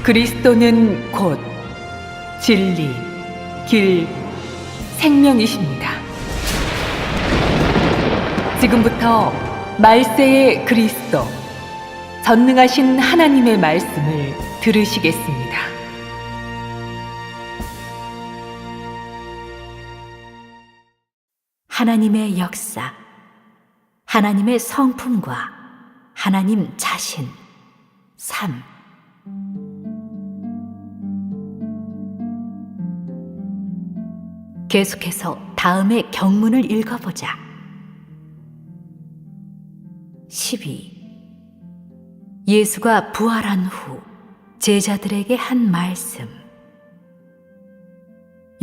그리스도는 곧 진리, 길, 생명이십니다. 지금부터 말세의 그리스도, 전능하신 하나님의 말씀을 들으시겠습니다. 하나님의 역사, 하나님의 성품과 하나님 자신 3. 계속해서 다음의 경문을 읽어보자. 12. 예수가 부활한 후 제자들에게 한 말씀.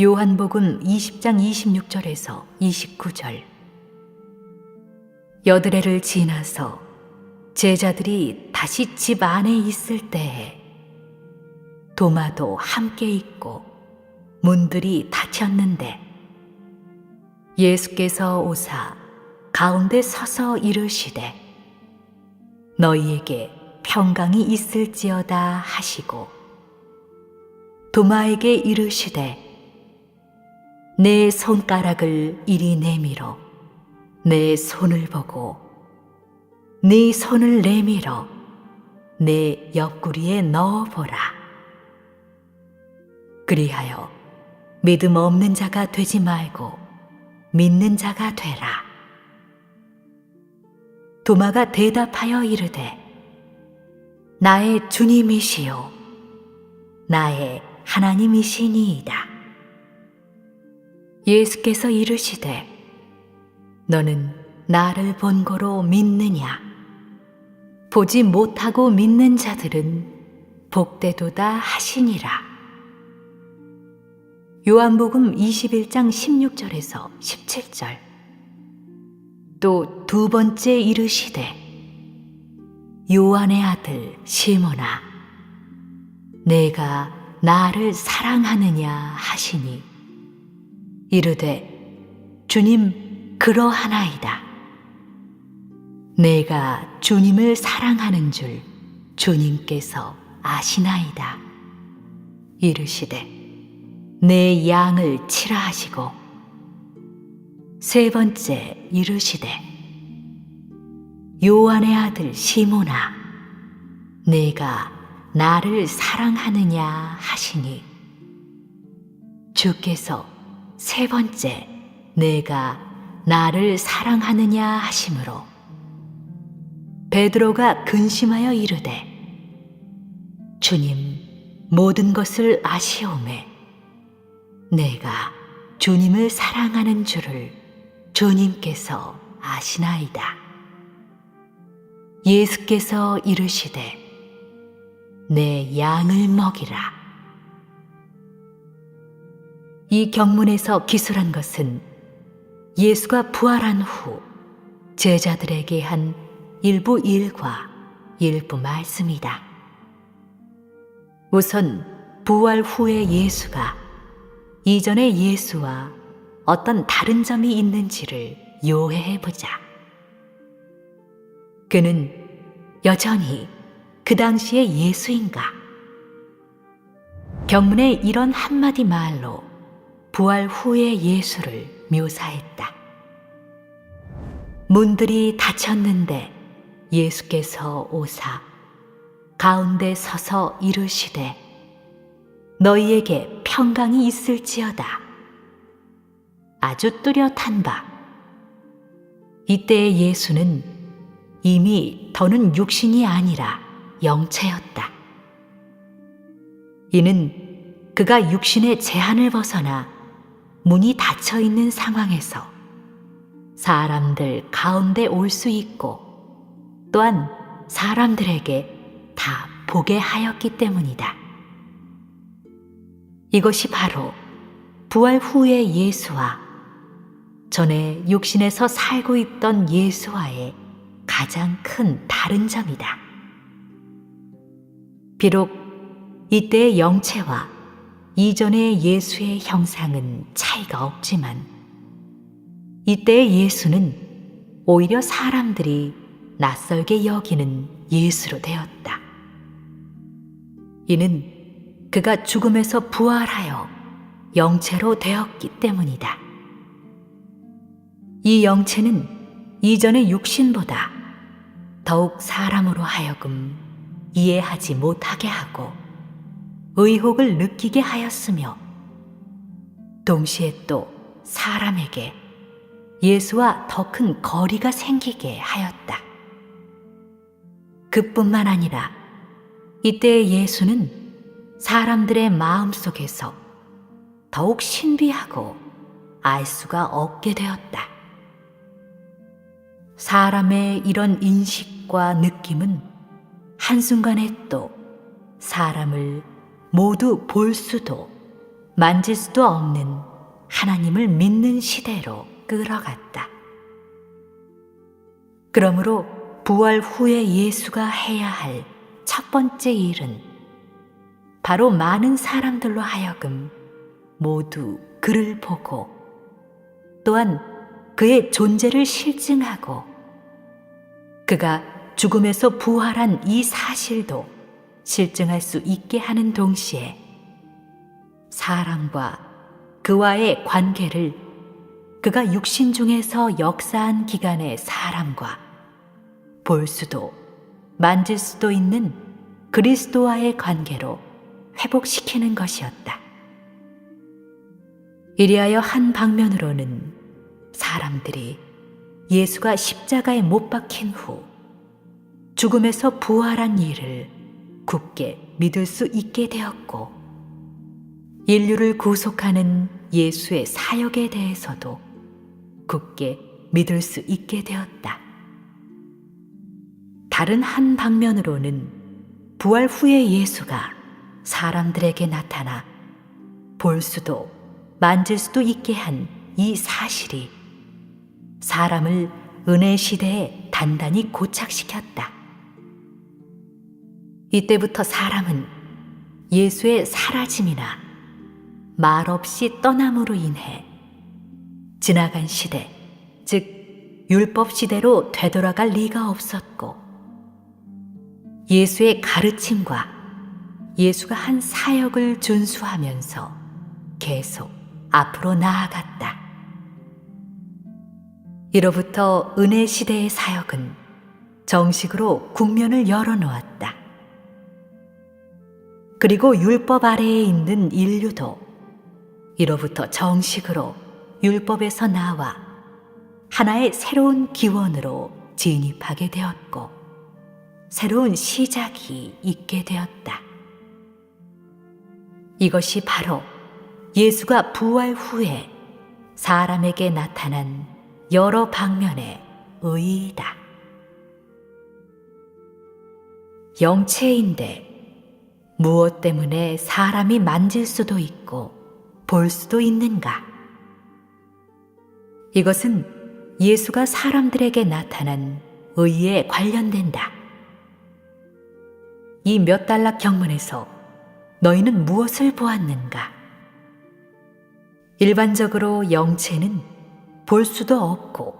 요한복음 20장 26절에서 29절. 여드레를 지나서 제자들이 다시 집 안에 있을 때에 도마도 함께 있고 문들이 닫혔는데 예수께서 오사 가운데 서서 이르시되 너희에게 평강이 있을지어다 하시고 도마에게 이르시되 내 손가락을 이리 내밀어 내 손을 보고 네 손을 내밀어 내 옆구리에 넣어보라. 그리하여 믿음 없는 자가 되지 말고 믿는 자가 되라. 도마가 대답하여 이르되 나의 주님이시요 나의 하나님이시니이다. 예수께서 이르시되 너는 나를 본고로 믿느냐? 보지 못하고 믿는 자들은 복되도다 하시니라. 요한복음 21장 16절에서 17절. 또 두 번째 이르시되 요한의 아들 시몬아 내가 나를 사랑하느냐 하시니 이르되 주님 그러하나이다. 내가 주님을 사랑하는 줄 주님께서 아시나이다. 이르시되 내 양을 치라 하시고 세 번째 이르시되 요한의 아들 시몬아 내가 나를 사랑하느냐 하시니 주께서 세 번째 내가 나를 사랑하느냐 하심으로 베드로가 근심하여 이르되 주님 모든 것을 아시오매 내가 주님을 사랑하는 줄을 주님께서 아시나이다. 예수께서 이르시되 내 양을 먹이라. 이 경문에서 기술한 것은 예수가 부활한 후 제자들에게 한 일부 일과 일부 말씀이다. 우선 부활 후의 예수가 이전의 예수와 어떤 다른 점이 있는지를 요해해보자. 그는 여전히 그 당시의 예수인가? 경문의 이런 한마디 말로 부활 후의 예수를 묘사했다. 문들이 닫혔는데 예수께서 오사 가운데 서서 이르시되 너희에게 평강이 있을지어다. 아주 뚜렷한 바. 이때의 예수는 이미 더는 육신이 아니라 영체였다. 이는 그가 육신의 제한을 벗어나 문이 닫혀 있는 상황에서 사람들 가운데 올 수 있고 또한 사람들에게 다 보게 하였기 때문이다. 이것이 바로 부활 후의 예수와 전에 육신에서 살고 있던 예수와의 가장 큰 다른 점이다. 비록 이때의 영체와 이전의 예수의 형상은 차이가 없지만 이때의 예수는 오히려 사람들이 낯설게 여기는 예수로 되었다. 이는 그가 죽음에서 부활하여 영체로 되었기 때문이다. 이 영체는 이전의 육신보다 더욱 사람으로 하여금 이해하지 못하게 하고 의혹을 느끼게 하였으며, 동시에 또 사람에게 예수와 더 큰 거리가 생기게 하였다. 그뿐만 아니라 이때 예수는 사람들의 마음속에서 더욱 신비하고 알 수가 없게 되었다. 사람의 이런 인식과 느낌은 한순간에 또 사람을 모두 볼 수도 만질 수도 없는 하나님을 믿는 시대로 끌어갔다. 그러므로 부활 후에 예수가 해야 할 첫 번째 일은 바로 많은 사람들로 하여금 모두 그를 보고 또한 그의 존재를 실증하고 그가 죽음에서 부활한 이 사실도 실증할 수 있게 하는 동시에 사람과 그와의 관계를 그가 육신 중에서 역사한 기간의 사람과 볼 수도 만질 수도 있는 그리스도와의 관계로 회복시키는 것이었다. 이리하여 한 방면으로는 사람들이 예수가 십자가에 못 박힌 후 죽음에서 부활한 일을 굳게 믿을 수 있게 되었고, 인류를 구속하는 예수의 사역에 대해서도 굳게 믿을 수 있게 되었다. 다른 한 방면으로는 부활 후에 예수가 사람들에게 나타나 볼 수도 만질 수도 있게 한 이 사실이 사람을 은혜 시대에 단단히 고착시켰다. 이때부터 사람은 예수의 사라짐이나 말없이 떠남으로 인해 지나간 시대, 즉 율법 시대로 되돌아갈 리가 없었고, 예수의 가르침과 예수가 한 사역을 준수하면서 계속 앞으로 나아갔다. 이로부터 은혜 시대의 사역은 정식으로 국면을 열어놓았다. 그리고 율법 아래에 있는 인류도 이로부터 정식으로 율법에서 나와 하나의 새로운 기원으로 진입하게 되었고, 새로운 시작이 있게 되었다. 이것이 바로 예수가 부활 후에 사람에게 나타난 여러 방면의 의의이다. 영체인데 무엇 때문에 사람이 만질 수도 있고 볼 수도 있는가? 이것은 예수가 사람들에게 나타난 의의에 관련된다. 이 몇 달락 경문에서 너희는 무엇을 보았는가? 일반적으로 영체는 볼 수도 없고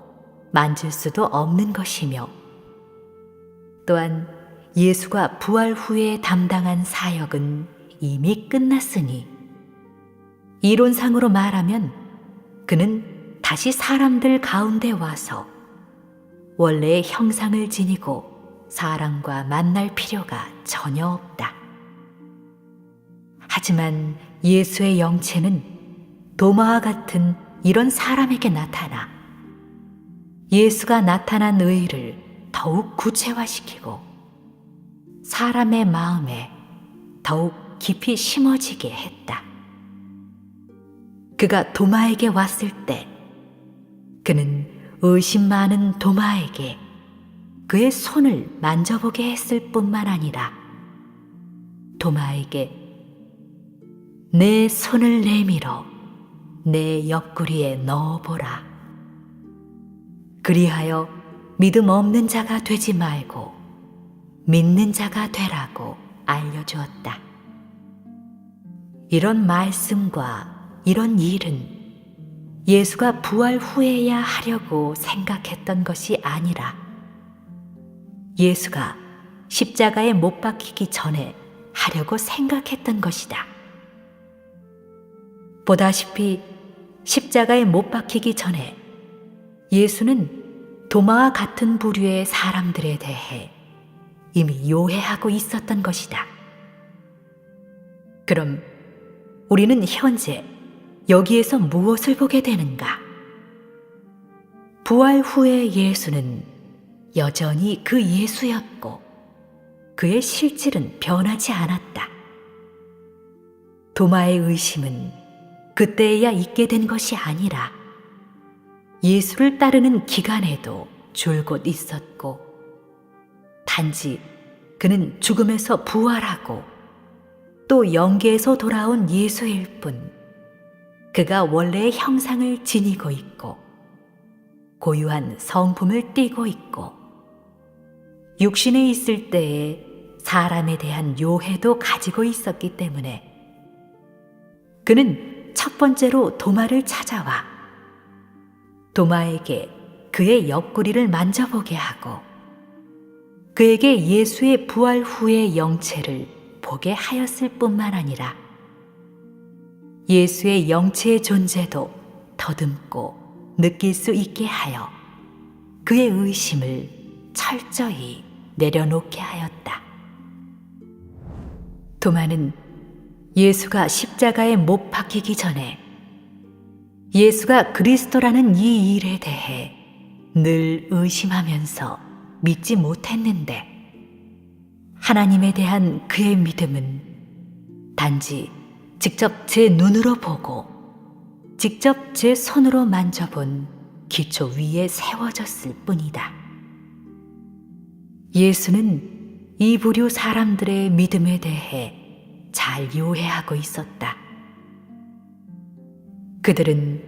만질 수도 없는 것이며, 또한 예수가 부활 후에 담당한 사역은 이미 끝났으니 이론상으로 말하면 그는 다시 사람들 가운데 와서 원래의 형상을 지니고 사람과 만날 필요가 전혀 없다. 하지만 예수의 영체는 도마와 같은 이런 사람에게 나타나 예수가 나타난 의의를 더욱 구체화시키고 사람의 마음에 더욱 깊이 심어지게 했다. 그가 도마에게 왔을 때 그는 의심 많은 도마에게 그의 손을 만져보게 했을 뿐만 아니라 도마에게 내 손을 내밀어 내 옆구리에 넣어보라. 그리하여 믿음 없는 자가 되지 말고 믿는 자가 되라고 알려주었다. 이런 말씀과 이런 일은 예수가 부활 후에야 하려고 생각했던 것이 아니라 예수가 십자가에 못 박히기 전에 하려고 생각했던 것이다. 보다시피 십자가에 못 박히기 전에 예수는 도마와 같은 부류의 사람들에 대해 이미 요해하고 있었던 것이다. 그럼 우리는 현재 여기에서 무엇을 보게 되는가? 부활 후의 예수는 여전히 그 예수였고 그의 실질은 변하지 않았다. 도마의 의심은 그때에야 있게 된 것이 아니라 예수를 따르는 기간에도 줄곧 있었고 단지 그는 죽음에서 부활하고 또 영계에서 돌아온 예수일 뿐 그가 원래의 형상을 지니고 있고 고유한 성품을 띠고 있고 육신에 있을 때에 사람에 대한 요해도 가지고 있었기 때문에 그는 첫 번째로 도마를 찾아와 도마에게 그의 옆구리를 만져보게 하고 그에게 예수의 부활 후의 영체를 보게 하였을 뿐만 아니라 예수의 영체의 존재도 더듬고 느낄 수 있게 하여 그의 의심을 철저히 내려놓게 하였다. 도마는 예수가 십자가에 못 박히기 전에 예수가 그리스도라는 이 일에 대해 늘 의심하면서 믿지 못했는데 하나님에 대한 그의 믿음은 단지 직접 제 눈으로 보고 직접 제 손으로 만져본 기초 위에 세워졌을 뿐이다. 예수는 이 부류 사람들의 믿음에 대해 잘 요해하고 있었다. 그들은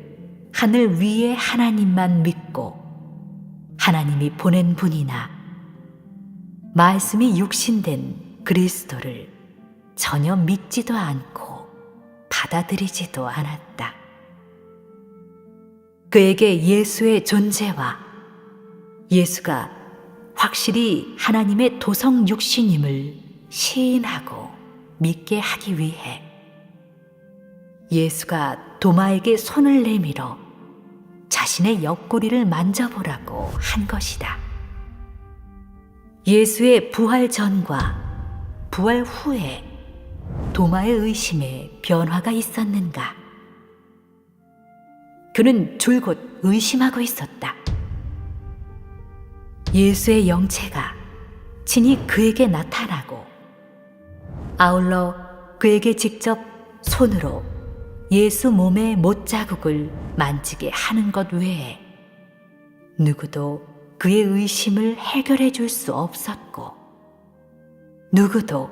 하늘 위에 하나님만 믿고 하나님이 보낸 분이나 말씀이 육신된 그리스도를 전혀 믿지도 않고 받아들이지도 않았다. 그에게 예수의 존재와 예수가 확실히 하나님의 도성 육신임을 시인하고 믿게 하기 위해 예수가 도마에게 손을 내밀어 자신의 옆구리를 만져보라고 한 것이다. 예수의 부활 전과 부활 후에 도마의 의심에 변화가 있었는가? 그는 줄곧 의심하고 있었다. 예수의 영체가 친히 그에게 나타나고 아울러 그에게 직접 손으로 예수 몸의 못자국을 만지게 하는 것 외에 누구도 그의 의심을 해결해 줄 수 없었고 누구도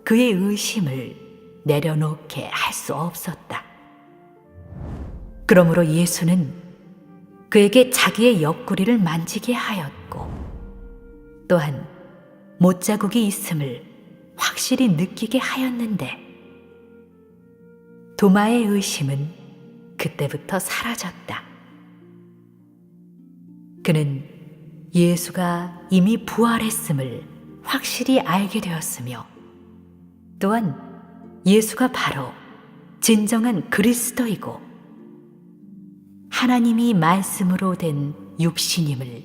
그의 의심을 내려놓게 할 수 없었다. 그러므로 예수는 그에게 자기의 옆구리를 만지게 하였고 또한 못자국이 있음을 확실히 느끼게 하였는데 도마의 의심은 그때부터 사라졌다. 그는 예수가 이미 부활했음을 확실히 알게 되었으며 또한 예수가 바로 진정한 그리스도이고 하나님이 말씀으로 된 육신임을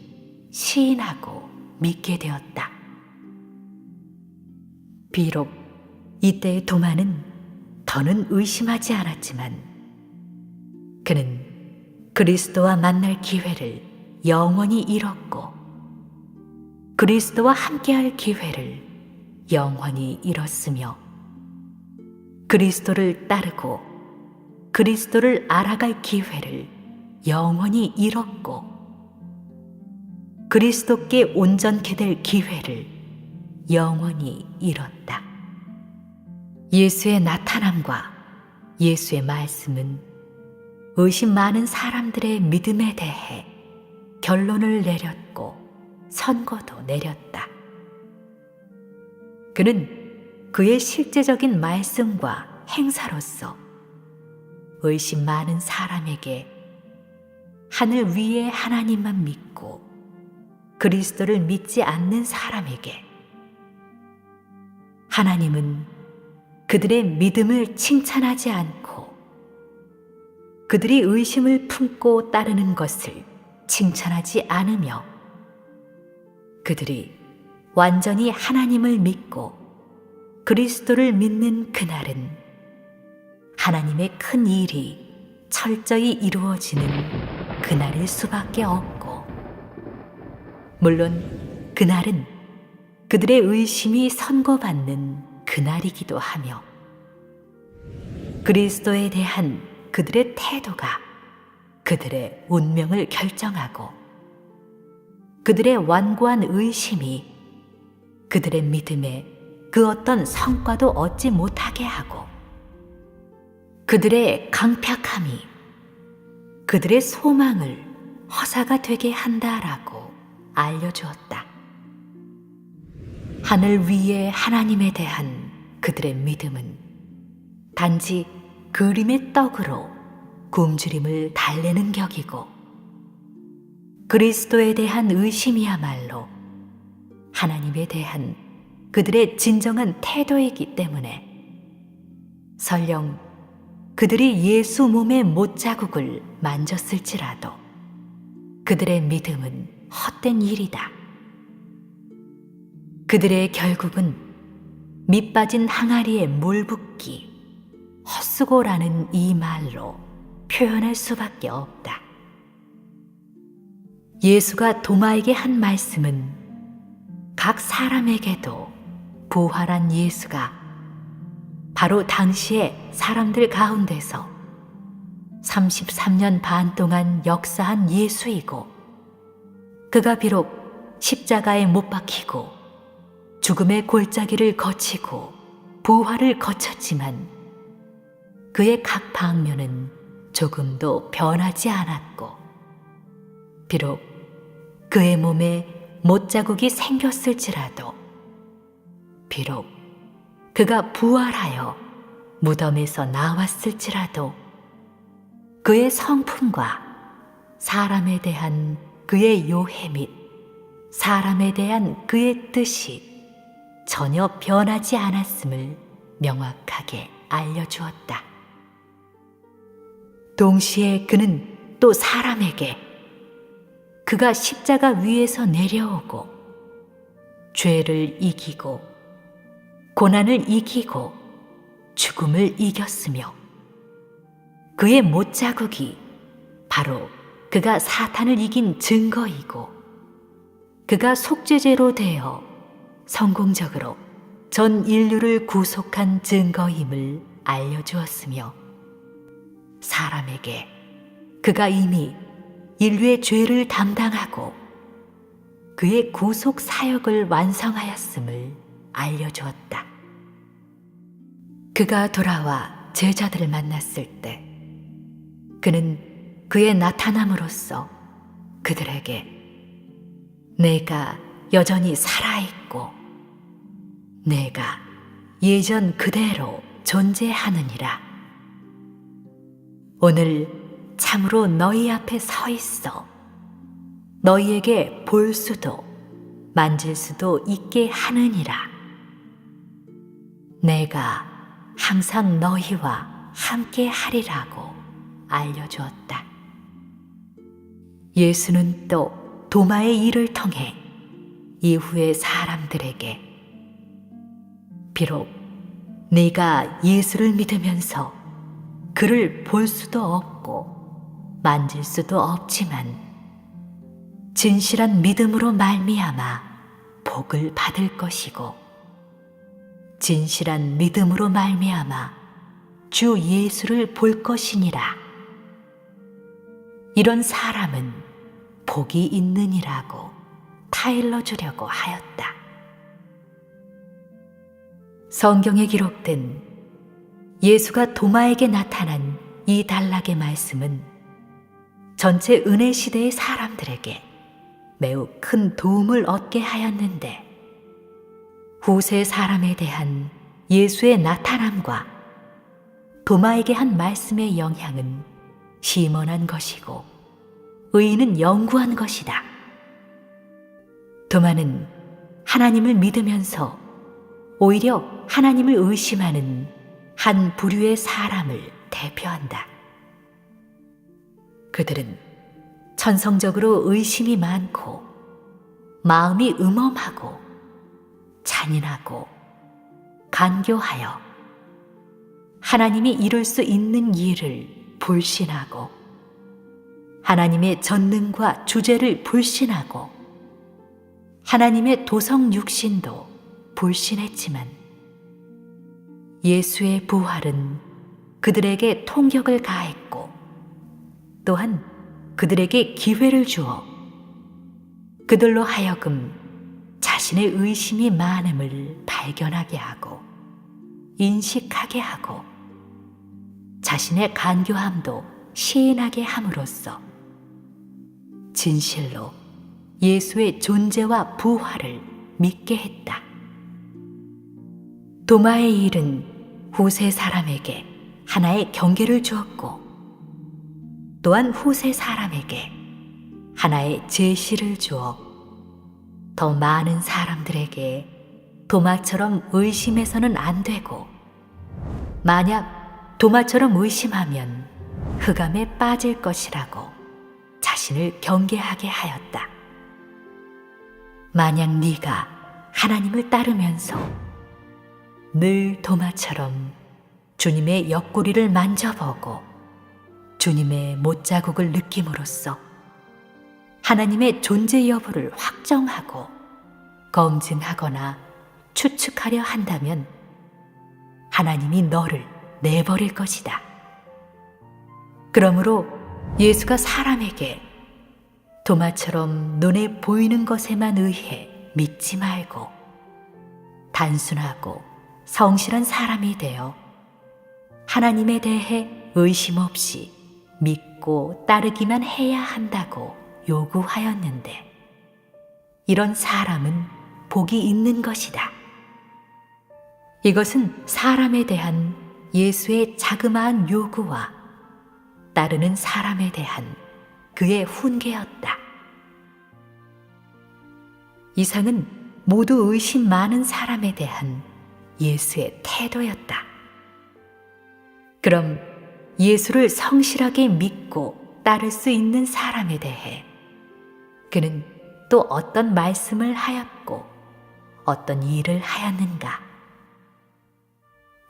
시인하고 믿게 되었다. 비록 이때의 도마는 더는 의심하지 않았지만 그는 그리스도와 만날 기회를 영원히 잃었고 그리스도와 함께할 기회를 영원히 잃었으며 그리스도를 따르고 그리스도를 알아갈 기회를 영원히 잃었고 그리스도께 온전케 될 기회를 영원히 잃었다. 예수의 나타남과 예수의 말씀은 의심 많은 사람들의 믿음에 대해 결론을 내렸고 선고도 내렸다. 그는 그의 실제적인 말씀과 행사로서 의심 많은 사람에게 하늘 위에 하나님만 믿고 그리스도를 믿지 않는 사람에게 하나님은 그들의 믿음을 칭찬하지 않고 그들이 의심을 품고 따르는 것을 칭찬하지 않으며 그들이 완전히 하나님을 믿고 그리스도를 믿는 그날은 하나님의 큰 일이 철저히 이루어지는 그날일 수밖에 없고, 물론 그날은 그들의 의심이 선고받는 그날이기도 하며 그리스도에 대한 그들의 태도가 그들의 운명을 결정하고 그들의 완고한 의심이 그들의 믿음에 그 어떤 성과도 얻지 못하게 하고 그들의 강팍함이 그들의 소망을 허사가 되게 한다라고 알려주었다. 하늘 위에 하나님에 대한 그들의 믿음은 단지 그림의 떡으로 굶주림을 달래는 격이고 그리스도에 대한 의심이야말로 하나님에 대한 그들의 진정한 태도이기 때문에 설령 그들이 예수 몸의 못자국을 만졌을지라도 그들의 믿음은 헛된 일이다. 그들의 결국은 밑빠진 항아리에 물 붓기, 헛수고라는 이 말로 표현할 수밖에 없다. 예수가 도마에게 한 말씀은 각 사람에게도 부활한 예수가 바로 당시의 사람들 가운데서 33년 반 동안 역사한 예수이고 그가 비록 십자가에 못 박히고 죽음의 골짜기를 거치고 부활을 거쳤지만 그의 각 방면은 조금도 변하지 않았고 비록 그의 몸에 못자국이 생겼을지라도 비록 그가 부활하여 무덤에서 나왔을지라도 그의 성품과 사람에 대한 그의 요해 및 사람에 대한 그의 뜻이 전혀 변하지 않았음을 명확하게 알려주었다. 동시에 그는 또 사람에게 그가 십자가 위에서 내려오고 죄를 이기고 고난을 이기고 죽음을 이겼으며 그의 못자국이 바로 그가 사탄을 이긴 증거이고 그가 속죄제로 되어 성공적으로 전 인류를 구속한 증거임을 알려주었으며 사람에게 그가 이미 인류의 죄를 담당하고 그의 구속 사역을 완성하였음을 알려주었다. 그가 돌아와 제자들을 만났을 때 그는 그의 나타남으로써 그들에게 내가 여전히 살아있고 내가 예전 그대로 존재하느니라. 오늘 참으로 너희 앞에 서 있어 너희에게 볼 수도 만질 수도 있게 하느니라. 내가 항상 너희와 함께 하리라고 알려주었다. 예수는 또 도마의 일을 통해 이후의 사람들에게 비록 네가 예수를 믿으면서 그를 볼 수도 없고 만질 수도 없지만 진실한 믿음으로 말미암아 복을 받을 것이고 진실한 믿음으로 말미암아 주 예수를 볼 것이니라. 이런 사람은 복이 있느니라고 타일러 주려고 하였다. 성경에 기록된 예수가 도마에게 나타난 이 단락의 말씀은 전체 은혜 시대의 사람들에게 매우 큰 도움을 얻게 하였는데 후세 사람에 대한 예수의 나타남과 도마에게 한 말씀의 영향은 심원한 것이고 의의는 영구한 것이다. 도마는 하나님을 믿으면서 오히려 하나님을 의심하는 한 부류의 사람을 대표한다. 그들은 천성적으로 의심이 많고 마음이 음험하고 잔인하고 간교하여 하나님이 이룰 수 있는 일을 불신하고 하나님의 전능과 주제를 불신하고 하나님의 도성 육신도 불신했지만 예수의 부활은 그들에게 통격을 가했고 또한 그들에게 기회를 주어 그들로 하여금 자신의 의심이 많음을 발견하게 하고 인식하게 하고 자신의 간교함도 시인하게 함으로써 진실로 예수의 존재와 부활을 믿게 했다. 도마의 일은 후세 사람에게 하나의 경계를 주었고 또한 후세 사람에게 하나의 제시를 주어 더 많은 사람들에게 도마처럼 의심해서는 안 되고 만약 도마처럼 의심하면 흑암에 빠질 것이라고 자신을 경계하게 하였다. 만약 네가 하나님을 따르면서 늘 도마처럼 주님의 옆구리를 만져보고 주님의 못자국을 느낌으로써 하나님의 존재 여부를 확정하고 검증하거나 추측하려 한다면 하나님이 너를 내버릴 것이다. 그러므로 예수가 사람에게 도마처럼 눈에 보이는 것에만 의해 믿지 말고 단순하고 성실한 사람이 되어 하나님에 대해 의심 없이 믿고 따르기만 해야 한다고 요구하였는데 이런 사람은 복이 있는 것이다. 이것은 사람에 대한 예수의 자그마한 요구와 따르는 사람에 대한 그의 훈계였다. 이상은 모두 의심 많은 사람에 대한 예수의 태도였다. 그럼 예수를 성실하게 믿고 따를 수 있는 사람에 대해 그는 또 어떤 말씀을 하였고 어떤 일을 하였는가?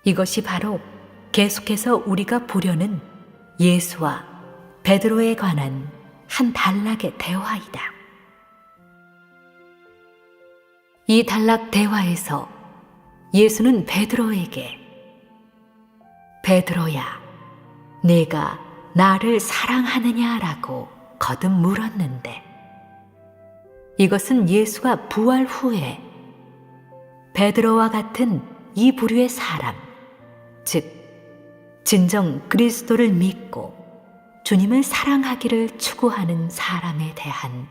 이것이 바로 계속해서 우리가 보려는 예수와 베드로에 관한 한 단락의 대화이다. 이 단락 대화에서 예수는 베드로에게 베드로야, 네가 나를 사랑하느냐라고 거듭 물었는데 이것은 예수가 부활 후에 베드로와 같은 이 부류의 사람, 즉 진정 그리스도를 믿고 주님을 사랑하기를 추구하는 사람에 대한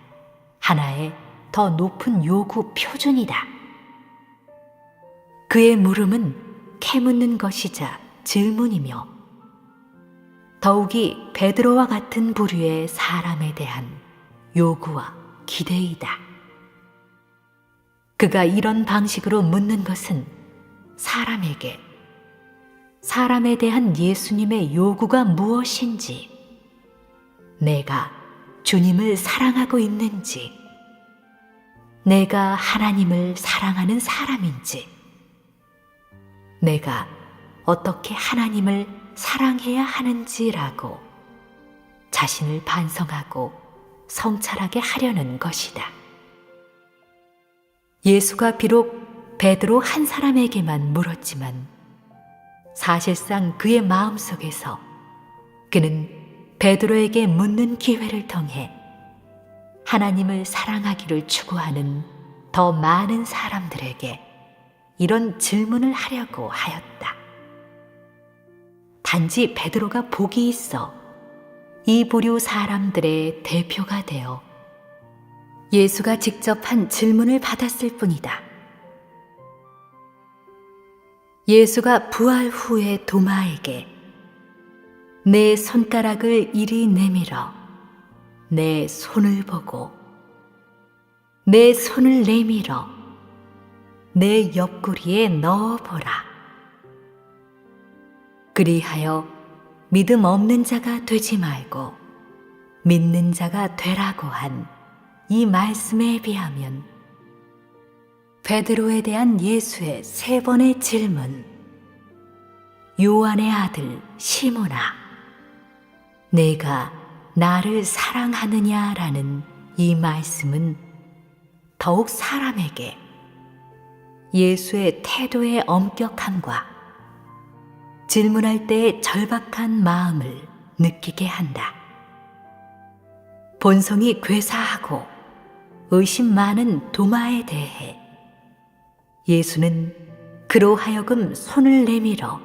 하나의 더 높은 요구 표준이다. 그의 물음은 캐묻는 것이자 질문이며 더욱이 베드로와 같은 부류의 사람에 대한 요구와 기대이다. 그가 이런 방식으로 묻는 것은 사람에게 사람에 대한 예수님의 요구가 무엇인지, 내가 주님을 사랑하고 있는지, 내가 하나님을 사랑하는 사람인지, 내가 어떻게 하나님을 사랑해야 하는지라고 자신을 반성하고 성찰하게 하려는 것이다. 예수가 비록 베드로 한 사람에게만 물었지만 사실상 그의 마음속에서 그는 베드로에게 묻는 기회를 통해 하나님을 사랑하기를 추구하는 더 많은 사람들에게 이런 질문을 하려고 하였다. 단지 베드로가 복이 있어 이 부류 사람들의 대표가 되어 예수가 직접 한 질문을 받았을 뿐이다. 예수가 부활 후에 도마에게 내 손가락을 이리 내밀어 내 손을 보고 내 손을 내밀어 내 옆구리에 넣어보라. 그리하여 믿음 없는 자가 되지 말고 믿는 자가 되라고 한 이 말씀에 비하면 베드로에 대한 예수의 3번의 질문, 요한의 아들 시몬아, 내가 나를 사랑하느냐라는 이 말씀은 더욱 사람에게 예수의 태도의 엄격함과 질문할 때의 절박한 마음을 느끼게 한다. 본성이 괴사하고 의심 많은 도마에 대해 예수는 그로 하여금 손을 내밀어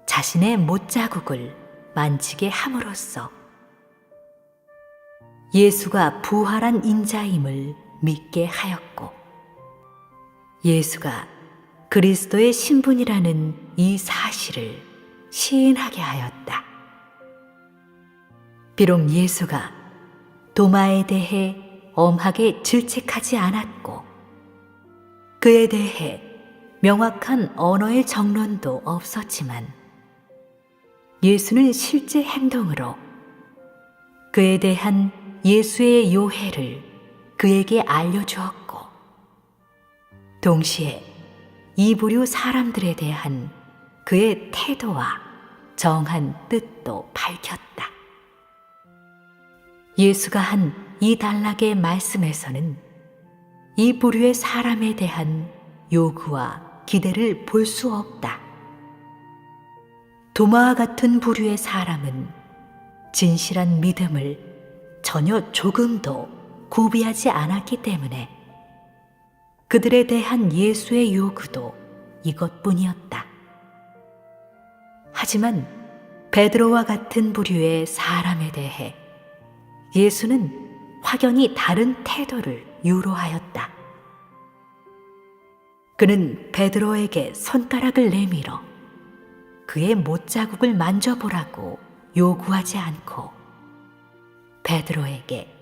자신의 못자국을 만지게 함으로써 예수가 부활한 인자임을 믿게 하였고, 예수가 그리스도의 신분이라는 이 사실을 시인하게 하였다. 비록 예수가 도마에 대해 엄하게 질책하지 않았고 그에 대해 명확한 언어의 정론도 없었지만 예수는 실제 행동으로 그에 대한 예수의 요해를 그에게 알려주었고, 동시에 이 부류 사람들에 대한 그의 태도와 정한 뜻도 밝혔다. 예수가 한 이 단락의 말씀에서는 이 부류의 사람에 대한 요구와 기대를 볼 수 없다. 도마와 같은 부류의 사람은 진실한 믿음을 전혀 조금도 구비하지 않았기 때문에 그들에 대한 예수의 요구도 이것뿐이었다. 하지만 베드로와 같은 부류의 사람에 대해 예수는 확연히 다른 태도를 유로하였다. 그는 베드로에게 손가락을 내밀어 그의 못자국을 만져보라고 요구하지 않고 베드로에게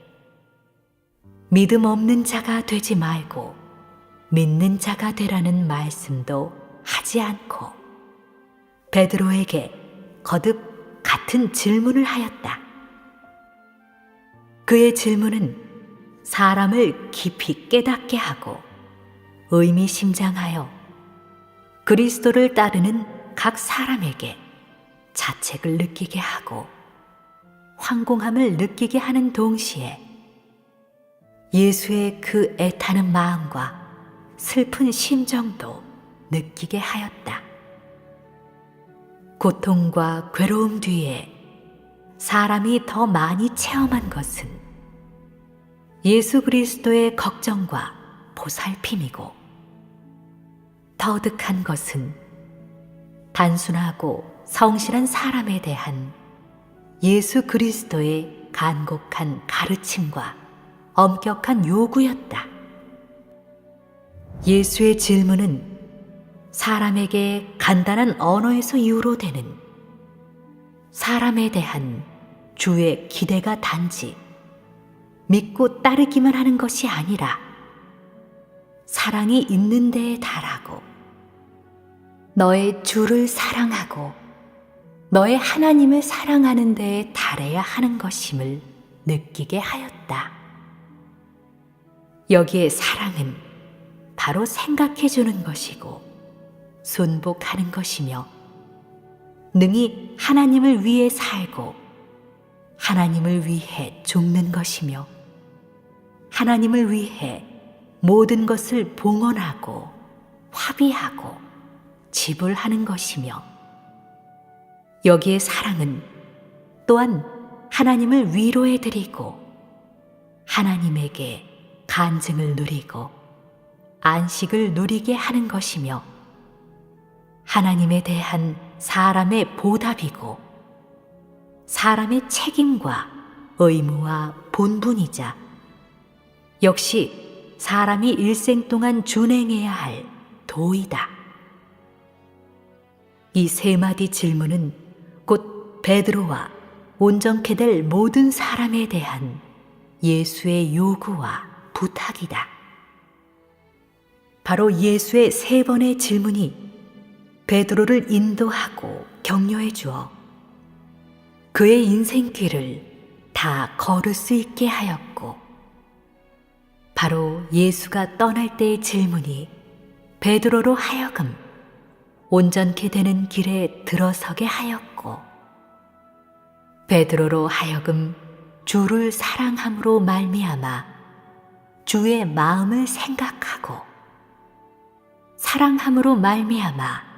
믿음 없는 자가 되지 말고 믿는 자가 되라는 말씀도 하지 않고 베드로에게 거듭 같은 질문을 하였다. 그의 질문은 사람을 깊이 깨닫게 하고 의미심장하여 그리스도를 따르는 각 사람에게 자책을 느끼게 하고 황공함을 느끼게 하는 동시에 예수의 그 애타는 마음과 슬픈 심정도 느끼게 하였다. 고통과 괴로움 뒤에 사람이 더 많이 체험한 것은 예수 그리스도의 걱정과 보살핌이고, 터득한 것은 단순하고 성실한 사람에 대한 예수 그리스도의 간곡한 가르침과 엄격한 요구였다. 예수의 질문은 사람에게 간단한 언어에서 유로되는 사람에 대한 주의 기대가 단지 믿고 따르기만 하는 것이 아니라 사랑이 있는 데에 달하고 너의 주를 사랑하고 너의 하나님을 사랑하는 데에 달해야 하는 것임을 느끼게 하였다. 여기에 사랑은 바로 생각해 주는 것이고 순복하는 것이며 능히 하나님을 위해 살고 하나님을 위해 죽는 것이며 하나님을 위해 모든 것을 봉헌하고 화비하고 지불하는 것이며, 여기에 사랑은 또한 하나님을 위로해 드리고 하나님에게 간증을 누리고 안식을 누리게 하는 것이며 하나님에 대한 사람의 보답이고 사람의 책임과 의무와 본분이자 역시 사람이 일생 동안 준행해야 할 도이다. 이 3마디 질문은 곧 베드로와 온전케 될 모든 사람에 대한 예수의 요구와 부탁이다. 바로 예수의 3번의 질문이 베드로를 인도하고 격려해 주어 그의 인생길을 다 걸을 수 있게 하였고, 바로 예수가 떠날 때의 질문이 베드로로 하여금 온전케 되는 길에 들어서게 하였고, 베드로로 하여금 주를 사랑함으로 말미암아 주의 마음을 생각하고, 사랑함으로 말미암아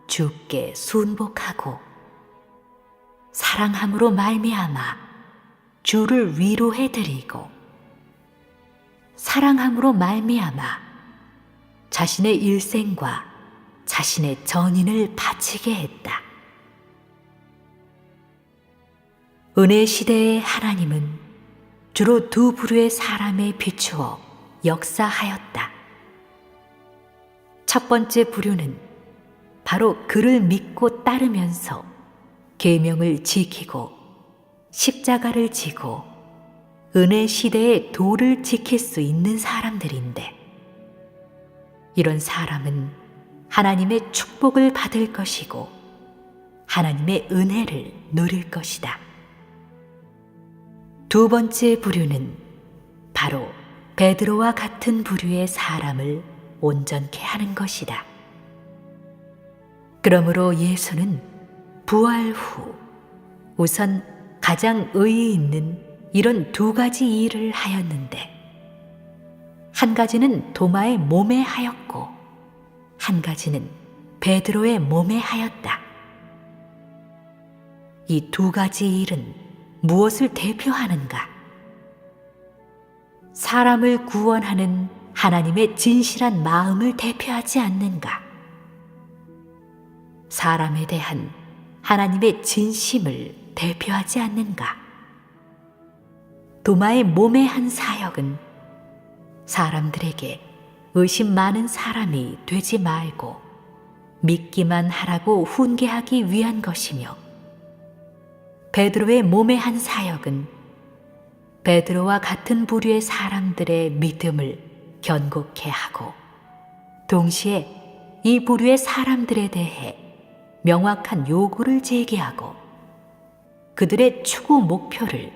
주께 순복하고, 사랑함으로 말미암아 주를 위로해 드리고, 사랑함으로 말미암아 자신의 일생과 자신의 전인을 바치게 했다. 은혜 시대의 하나님은 주로 두 부류의 사람에 비추어 역사하였다. 첫 번째 부류는 바로 그를 믿고 따르면서 계명을 지키고 십자가를 지고 은혜 시대의 도를 지킬 수 있는 사람들인데, 이런 사람은 하나님의 축복을 받을 것이고 하나님의 은혜를 누릴 것이다. 두 번째 부류는 바로 베드로와 같은 부류의 사람을 온전케 하는 것이다. 그러므로 예수는 부활 후 우선 가장 의의 있는 이런 두 가지 일을 하였는데, 한 가지는 도마의 몸에 하였고 한 가지는 베드로의 몸에 하였다. 이 두 가지 일은 무엇을 대표하는가? 사람을 구원하는 하나님의 진실한 마음을 대표하지 않는가? 사람에 대한 하나님의 진심을 대표하지 않는가? 도마의 몸의 한 사역은 사람들에게 의심 많은 사람이 되지 말고 믿기만 하라고 훈계하기 위한 것이며, 베드로의 몸의 한 사역은 베드로와 같은 부류의 사람들의 믿음을 견고케 하고, 동시에 이 부류의 사람들에 대해 명확한 요구를 제기하고 그들의 추구 목표를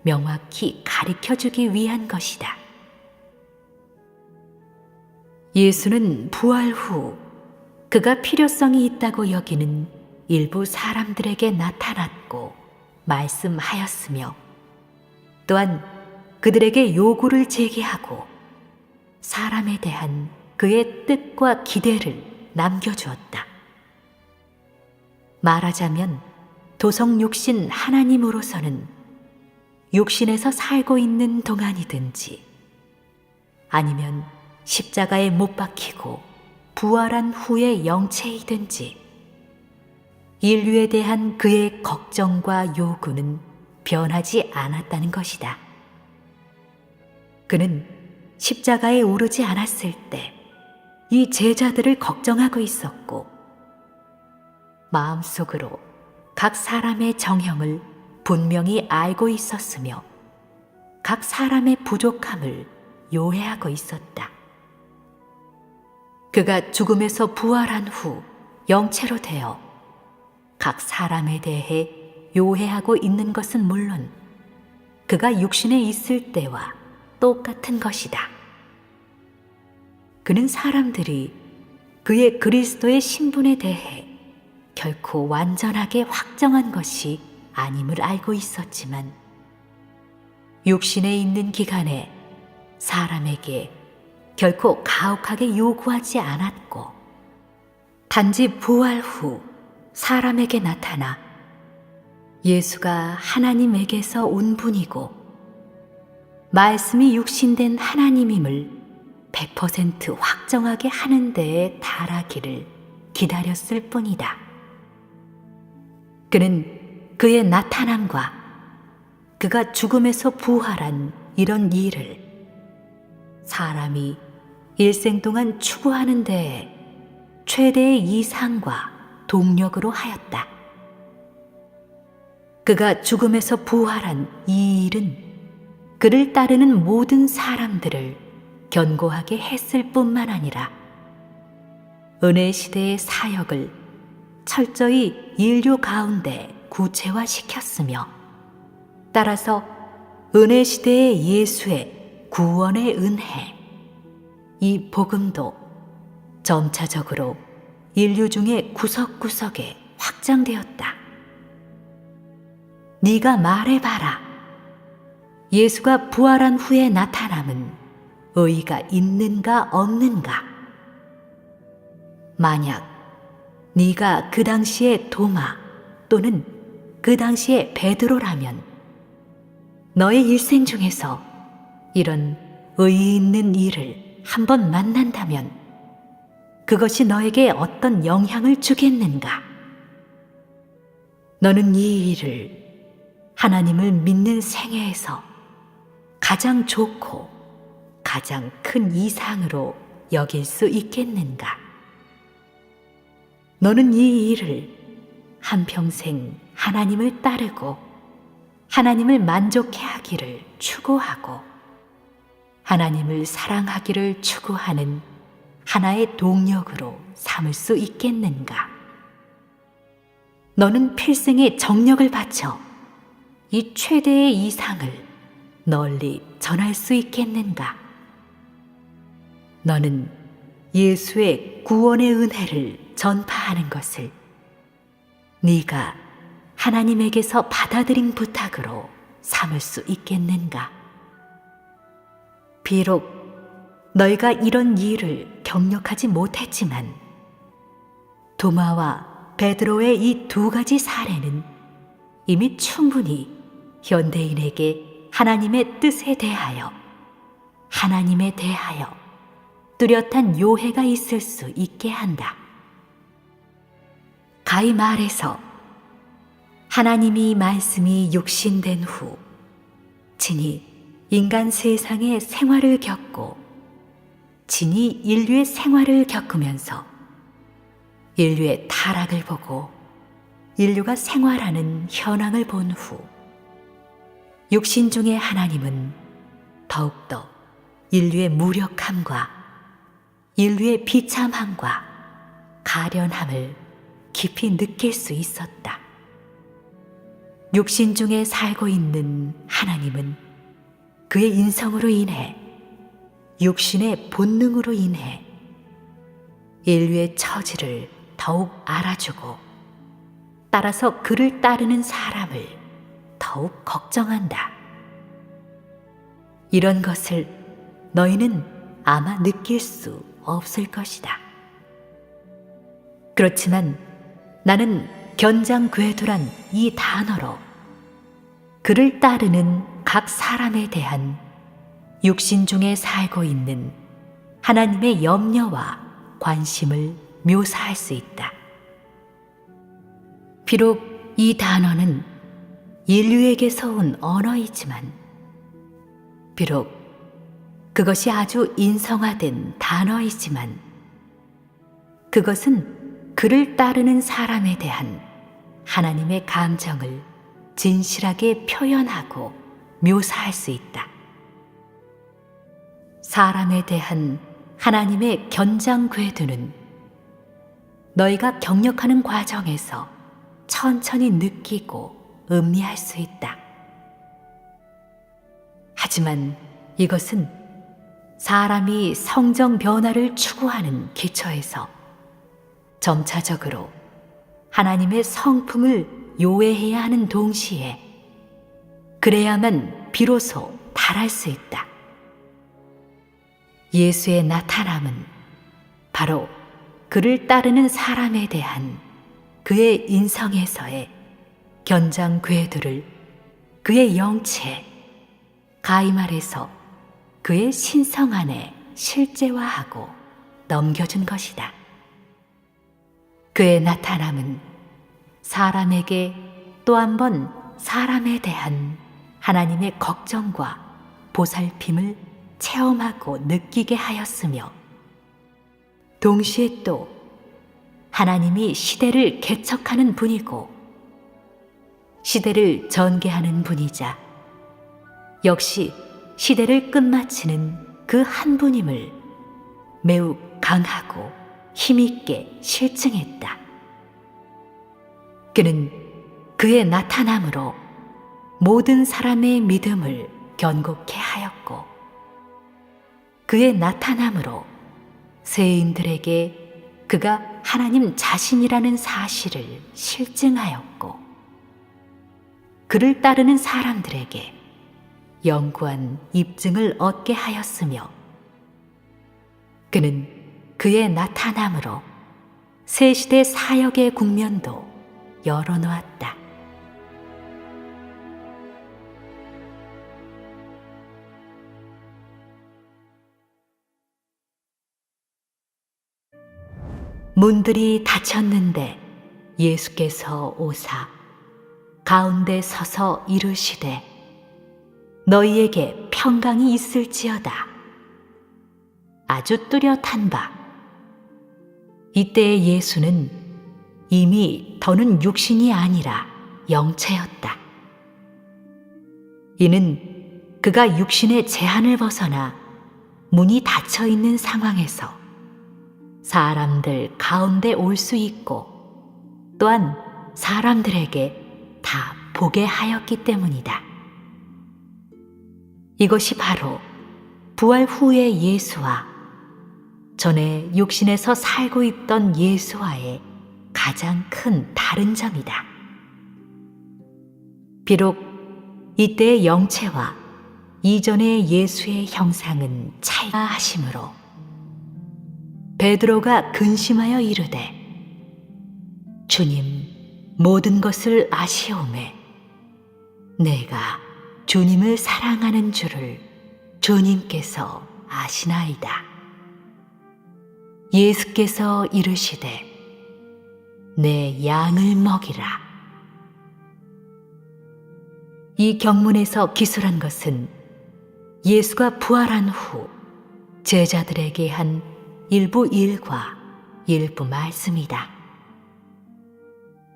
명확히 가르쳐주기 위한 것이다. 예수는 부활 후 그가 필요성이 있다고 여기는 일부 사람들에게 나타났고 말씀하였으며, 또한 그들에게 요구를 제기하고 사람에 대한 그의 뜻과 기대를 남겨주었다. 말하자면 도성 육신 하나님으로서는 육신에서 살고 있는 동안이든지, 아니면 십자가에 못 박히고 부활한 후의 영체이든지, 인류에 대한 그의 걱정과 요구는 변하지 않았다는 것이다. 그는 십자가에 오르지 않았을 때 이 제자들을 걱정하고 있었고, 마음속으로 각 사람의 정형을 분명히 알고 있었으며 각 사람의 부족함을 요해하고 있었다. 그가 죽음에서 부활한 후 영체로 되어 각 사람에 대해 요해하고 있는 것은 물론 그가 육신에 있을 때와 똑같은 것이다. 그는 사람들이 그의 그리스도의 신분에 대해 결코 완전하게 확정한 것이 아님을 알고 있었지만, 육신에 있는 기간에 사람에게 결코 가혹하게 요구하지 않았고, 단지 부활 후 사람에게 나타나 예수가 하나님에게서 온 분이고 말씀이 육신된 하나님임을 100% 확정하게 하는 데에 달하기를 기다렸을 뿐이다. 그는 그의 나타남과 그가 죽음에서 부활한 이런 일을 사람이 일생 동안 추구하는 데에 최대의 이상과 동력으로 하였다. 그가 죽음에서 부활한 이 일은 그를 따르는 모든 사람들을 견고하게 했을 뿐만 아니라 은혜 시대의 사역을 철저히 인류 가운데 구체화시켰으며, 따라서 은혜 시대의 예수의 구원의 은혜, 이 복음도 점차적으로 인류 중의 구석구석에 확장되었다. 네가 말해봐라. 예수가 부활한 후에 나타남은 의의가 있는가 없는가? 만약 네가 그 당시의 도마 또는 그 당시의 베드로라면 너의 일생 중에서 이런 의의 있는 일을 한번 만난다면 그것이 너에게 어떤 영향을 주겠는가? 너는 이 일을 하나님을 믿는 생애에서 가장 좋고 가장 큰 이상으로 여길 수 있겠는가? 너는 이 일을 한평생 하나님을 따르고 하나님을 만족해 하기를 추구하고 하나님을 사랑하기를 추구하는 하나의 동력으로 삼을 수 있겠는가? 너는 필생의 정력을 바쳐 이 최대의 이상을 널리 전할 수 있겠는가? 너는 예수의 구원의 은혜를 전파하는 것을 네가 하나님에게서 받아들인 부탁으로 삼을 수 있겠는가? 비록 너희가 이런 일을 경력하지 못했지만 도마와 베드로의 이 두 가지 사례는 이미 충분히 현대인에게 하나님의 뜻에 대하여, 하나님에 대하여 뚜렷한 요해가 있을 수 있게 한다. 가히 말해서 하나님이 말씀이 육신된 후 진이 인간 세상의 생활을 겪고 진이 인류의 생활을 겪으면서 인류의 타락을 보고 인류가 생활하는 현황을 본 후 육신 중의 하나님은 더욱더 인류의 무력함과 인류의 비참함과 가련함을 깊이 느낄 수 있었다. 육신 중에 살고 있는 하나님은 그의 인성으로 인해, 육신의 본능으로 인해 인류의 처지를 더욱 알아주고 따라서 그를 따르는 사람을 더욱 걱정한다. 이런 것을 너희는 아마 느낄 수 없을 것이다. 그렇지만 나는 견장궤도란 이 단어로 그를 따르는 각 사람에 대한 육신 중에 살고 있는 하나님의 염려와 관심을 묘사할 수 있다. 비록 이 단어는 인류에게서 온 언어이지만, 비록 그것이 아주 인성화된 단어이지만, 그것은 그를 따르는 사람에 대한 하나님의 감정을 진실하게 표현하고 묘사할 수 있다. 사람에 대한 하나님의 견장궤도는 너희가 경력하는 과정에서 천천히 느끼고 음미할 수 있다. 하지만 이것은 사람이 성정 변화를 추구하는 기초에서 점차적으로 하나님의 성품을 요해해야 하는 동시에 그래야만 비로소 달할 수 있다. 예수의 나타남은 바로 그를 따르는 사람에 대한 그의 인성에서의 견장궤도를 그의 영체, 가히 말해서 그의 신성 안에 실제화하고 넘겨준 것이다. 그의 나타남은 사람에게 또 한 번 사람에 대한 하나님의 걱정과 보살핌을 체험하고 느끼게 하였으며, 동시에 또 하나님이 시대를 개척하는 분이고 시대를 전개하는 분이자 역시 시대를 끝마치는 그 한 분임을 매우 강하고 힘있게 실증했다. 그는 그의 나타남으로 모든 사람의 믿음을 견고케 하였고, 그의 나타남으로 세인들에게 그가 하나님 자신이라는 사실을 실증하였고, 그를 따르는 사람들에게 영구한 입증을 얻게 하였으며, 그는 그의 나타남으로 새 시대 사역의 국면도 열어놓았다. 문들이 닫혔는데 예수께서 오사 가운데 서서 이르시되 너희에게 평강이 있을지어다. 아주 뚜렷한 바, 이때의 예수는 이미 더는 육신이 아니라 영체였다. 이는 그가 육신의 제한을 벗어나 문이 닫혀 있는 상황에서 사람들 가운데 올 수 있고, 또한 사람들에게 다 보게 하였기 때문이다. 이것이 바로 부활 후의 예수와 전에 육신에서 살고 있던 예수와의 가장 큰 다른 점이다. 비록 이때의 영체와 이전의 예수의 형상은 차이가 하심으로 베드로가 근심하여 이르되 주님, 모든 것을 아시오매 내가 주님을 사랑하는 줄을 주님께서 아시나이다. 예수께서 이르시되 내 양을 먹이라. 이 경문에서 기술한 것은 예수가 부활한 후 제자들에게 한 일부 일과 일부 말씀이다.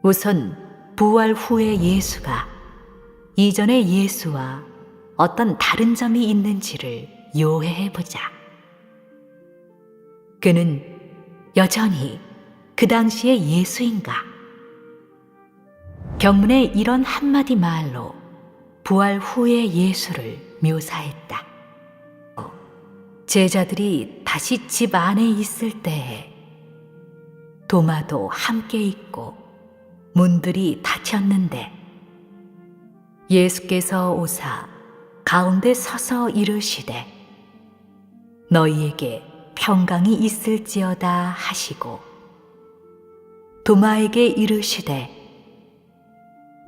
우선 부활 후의 예수가 이전의 예수와 어떤 다른 점이 있는지를 요해해보자. 그는 여전히 그 당시의 예수인가? 경문의 이런 한마디 말로 부활 후의 예수를 묘사했다. 제자들이 다시 집 안에 있을 때에 도마도 함께 있고 문들이 닫혔는데 예수께서 오사 가운데 서서 이르시되 너희에게 평강이 있을지어다 하시고 도마에게 이르시되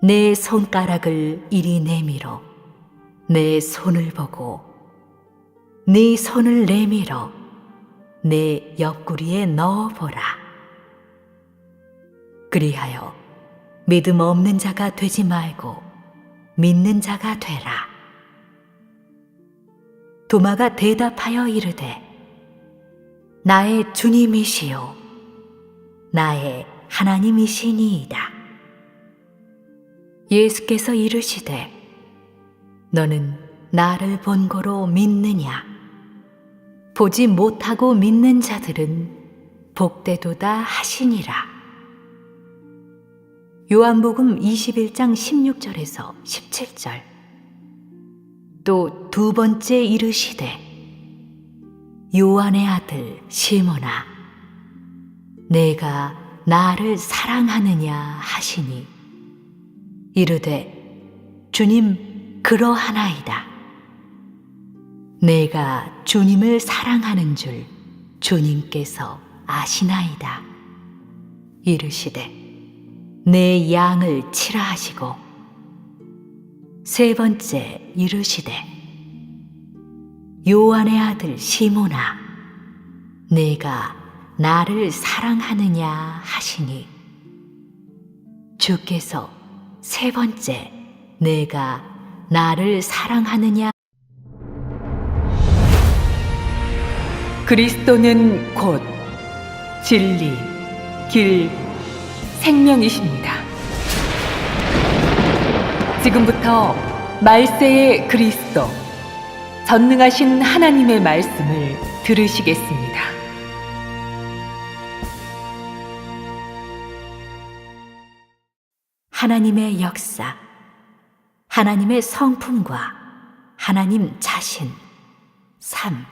내 손가락을 이리 내밀어 내 손을 보고 네 손을 내밀어 내 옆구리에 넣어보라. 그리하여 믿음 없는 자가 되지 말고 믿는 자가 되라. 도마가 대답하여 이르되 나의 주님이시요 나의 하나님이시니이다. 예수께서 이르시되 너는 나를 본고로 믿느냐? 보지 못하고 믿는 자들은 복되도다 하시니라. 요한복음 21장 16절에서 17절. 또 두 번째 이르시되 요한의 아들 시몬아 내가 나를 사랑하느냐 하시니 이르되 주님 그러하나이다. 내가 주님을 사랑하는 줄 주님께서 아시나이다. 이르시되 내 양을 치라 하시고 세 번째 이르시되 요한의 아들 시몬아 내가 나를 사랑하느냐 하시니 주께서 세 번째 내가 나를 사랑하느냐. 그리스도는 곧 진리, 길, 생명이십니다. 지금부터 말세의 그리스도, 전능하신 하나님의 말씀을 들으시겠습니다. 하나님의 역사, 하나님의 성품과 하나님 자신. 3.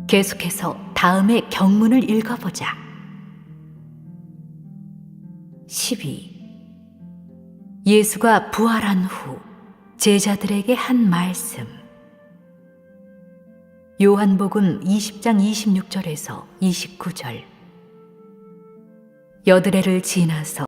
계속해서 다음의 경문을 읽어보자. 12. 예수가 부활한 후 제자들에게 한 말씀. 요한복음 20장 26절에서 29절. 여드레를 지나서